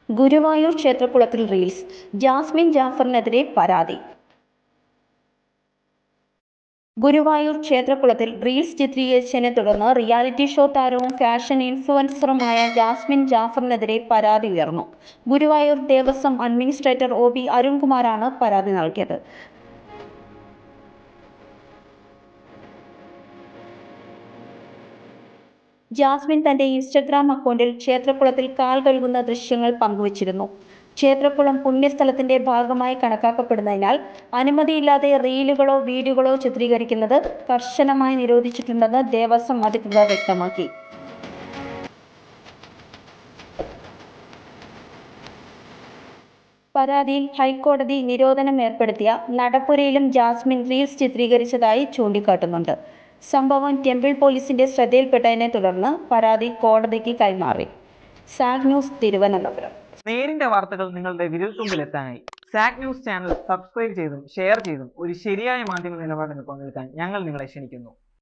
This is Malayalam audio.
ഗുരുവായൂർ ക്ഷേത്രക്കുളത്തിൽ റീൽസ്, ജാസ്മിൻ ജാഫറിനെതിരെ പരാതി. ഗുരുവായൂർ ക്ഷേത്രക്കുളത്തിൽ റീൽസ് ചിത്രീകരിച്ചതിനെ തുടർന്ന് റിയാലിറ്റി ഷോ താരവും ഫാഷൻ ഇൻഫ്ലുവൻസറുമായ ജാസ്മിൻ ജാഫറിനെതിരെ പരാതി ഉയർന്നു. ഗുരുവായൂർ ദേവസ്വം അഡ്മിനിസ്ട്രേറ്റർ OB അരുൺകുമാറാണ് പരാതി നൽകിയത്. ജാസ്മിൻ തന്റെ ഇൻസ്റ്റഗ്രാം അക്കൗണ്ടിൽ ക്ഷേത്രക്കുളത്തിൽ കാൽ കഴുകുന്ന ദൃശ്യങ്ങൾ പങ്കുവച്ചിരുന്നു. ക്ഷേത്രക്കുളം പുണ്യസ്ഥലത്തിന്റെ ഭാഗമായി കണക്കാക്കപ്പെടുന്നതിനാൽ അനുമതിയില്ലാതെ റീലുകളോ വീഡിയോകളോ ചിത്രീകരിക്കുന്നത് കർശനമായി നിരോധിച്ചിട്ടുണ്ടെന്ന് ദേവസ്വം അധികൃതർ വ്യക്തമാക്കി. പരാതിയിൽ ഹൈക്കോടതി നിരോധനം ഏർപ്പെടുത്തിയ നടപ്പുരയിലും ജാസ്മിൻ റീൽസ് ചിത്രീകരിച്ചതായി ചൂണ്ടിക്കാട്ടുന്നുണ്ട്. സംഭവം ടെമ്പിൾ പോലീസിന്റെ ശ്രദ്ധയിൽപ്പെട്ടതിനെ തുടർന്ന് പരാതി കോടതിക്ക് കൈമാറി. Zag news, Thiruvananthapuram. നേരിന്റെ വാർത്തകൾ നിങ്ങളുടെ വിരൽത്തുമ്പിലെത്താനായി സാഗ് ന്യൂസ് ചാനൽ സബ്സ്ക്രൈബ് ചെയ്തും ഷെയർ ചെയ്തും ഒരു ശരിയായ മാധ്യമ നിലപാടിന് പങ്കെടുക്കാൻ ഞങ്ങൾ നിങ്ങളെ ക്ഷണിക്കുന്നു.